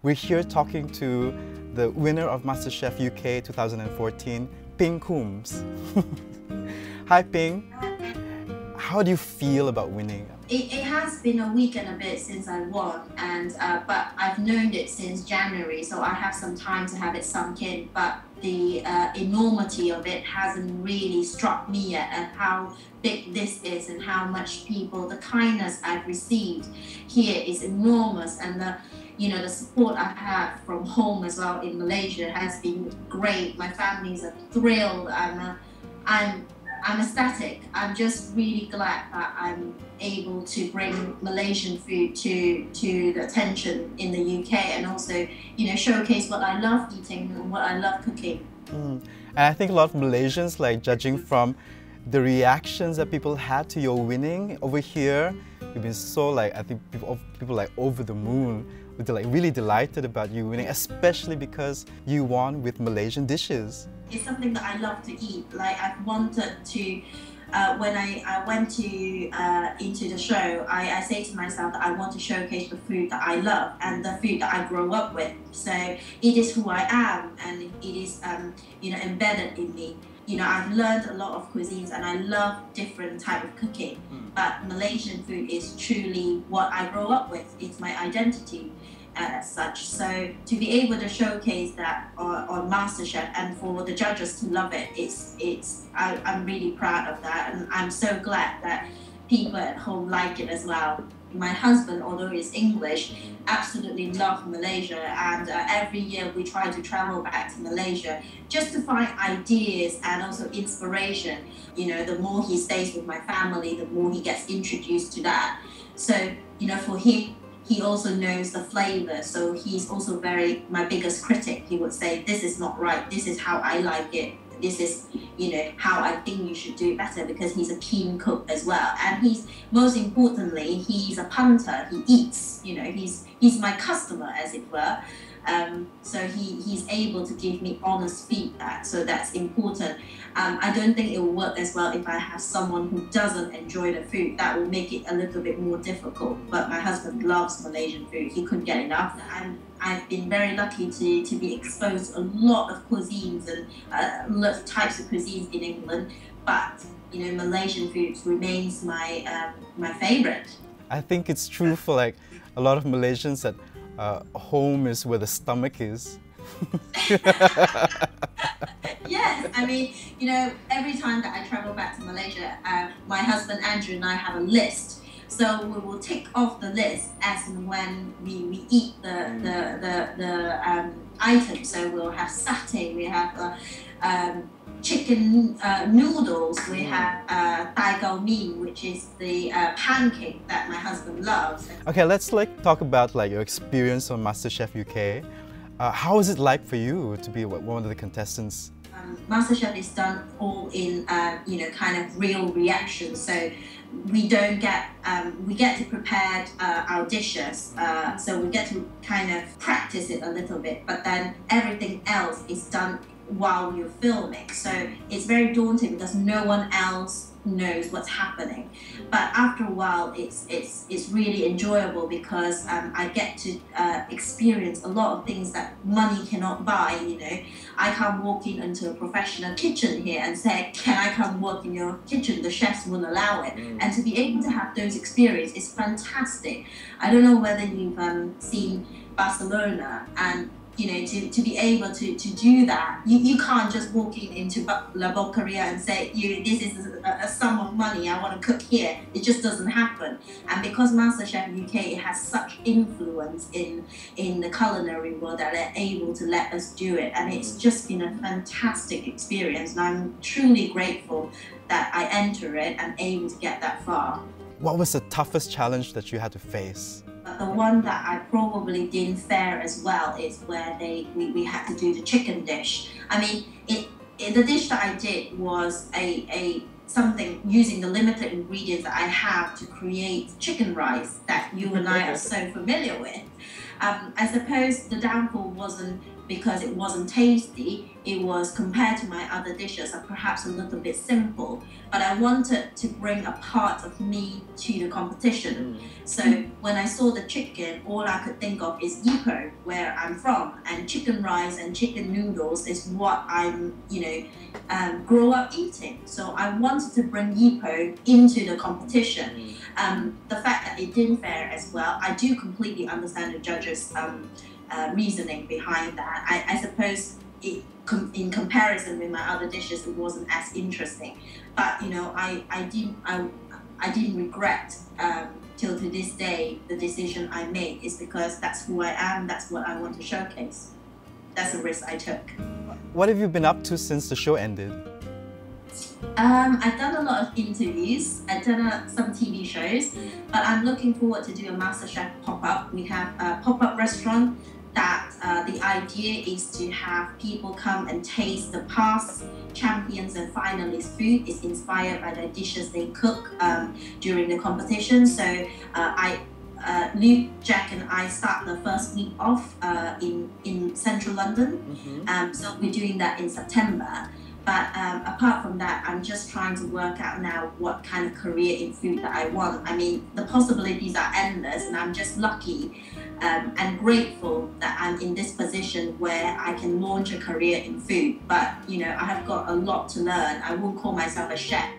We're here talking to the winner of MasterChef UK 2014, Ping Coombes. Hi Ping, how do you feel about winning? It has been a week and a bit since I won, and but I've known it since January, so I have some time to have it sunk in. But the enormity of it hasn't really struck me yet, and how big this is, and how much people, the kindness I've received here is enormous, and the support I have from home as well in Malaysia has been great. My families are thrilled. I'm ecstatic. I'm just really glad that I'm able to bring Malaysian food to the attention in the UK, and also, showcase what I love eating and what I love cooking. And I think a lot of Malaysians, like judging from the reactions that people had to your winning over here, you've been so I think people like over the moon. They're like really delighted about you winning, especially because you won with Malaysian dishes. It's something that I love to eat. Like, I've wanted to, when I went into the show, I say to myself that I want to showcase the food that I love and the food that I grow up with. So it is who I am, and it is embedded in me. I've learned a lot of cuisines and I love different type of cooking, but Malaysian food is truly what I grow up with. It's my identity as such. So to be able to showcase that on MasterChef and for the judges to love it, I'm really proud of that, and I'm so glad that people at home like it as well. My husband, although he's English, absolutely loves Malaysia, and every year we try to travel back to Malaysia just to find ideas and also inspiration. The more he stays with my family, the more he gets introduced to that. So, for him, he also knows the flavor, so he's also my biggest critic. He would say, this is not right, this is how I like it, this is, how I think you should do it better, because he's a keen cook as well. And most importantly, he's a punter, he eats, he's my customer, as it were. So he's able to give me honest feedback, so that's important. I don't think it will work as well if I have someone who doesn't enjoy the food. That will make it a little bit more difficult. But my husband loves Malaysian food. He couldn't get enough. I've been very lucky to be exposed to a lot of cuisines and lots of types of cuisines in England. But Malaysian food remains my favorite. I think it's true for a lot of Malaysians that home is where the stomach is. Yes, I mean, every time that I travel back to Malaysia, my husband Andrew and I have a list. So we will tick off the list as and when we eat the items. So we'll have satay, we have chicken noodles, we have tai gao mein, which is the pancake that my husband loves. Okay, let's talk about your experience on MasterChef UK. How is it like for you to be one of the contestants? MasterChef is done all in kind of real reaction, so we don't get we get to prepare our dishes, so we get to kind of practice it a little bit, but then everything else is done while you're filming, so it's very daunting because no one else knows what's happening. But after a while, it's really enjoyable because I get to experience a lot of things that money cannot buy. I can't walk into a professional kitchen here and say, can I come work in your kitchen? The chefs won't allow it. And to be able to have those experiences is fantastic. I don't know whether you've seen Barcelona, and to be able to do that, you can't just walk into La Boqueria and say, this is a sum of money, I want to cook here. It just doesn't happen. And because MasterChef UK has such influence in the culinary world, that they're able to let us do it. And it's just been a fantastic experience. And I'm truly grateful that I enter it and able to get that far. What was the toughest challenge that you had to face? The one that I probably didn't fare as well is where we had to do the chicken dish. I mean, the dish that I did was something using the limited ingredients that I have to create chicken rice that you and I are so familiar with. I suppose the downfall wasn't because it wasn't tasty. It was, compared to my other dishes, perhaps a little bit simple. But I wanted to bring a part of me to the competition. So when I saw the chicken, all I could think of is Ipoh, where I'm from, and chicken rice and chicken noodles is what I'm, grow up eating. So I wanted to bring Ipoh into the competition. The fact that it didn't fare as well, I do completely understand the judges' reasoning behind that. I suppose in comparison with my other dishes, it wasn't as interesting. But I didn't regret till to this day the decision I made, is because that's who I am. That's what I want to showcase. That's the risk I took. What have you been up to since the show ended? I've done a lot of interviews. I've done some TV shows, but I'm looking forward to do a MasterChef pop-up. We have a pop-up restaurant that the idea is to have people come and taste the past champions and finalists' food. Is inspired by the dishes they cook during the competition. So Luke, Jack and I start the first week off in central London. So we're doing that in September. But apart from that, I'm just trying to work out now what kind of career in food that I want. I mean, the possibilities are endless, and I'm just lucky and grateful that I'm in this position where I can launch a career in food. But I have got a lot to learn. I won't call myself a chef,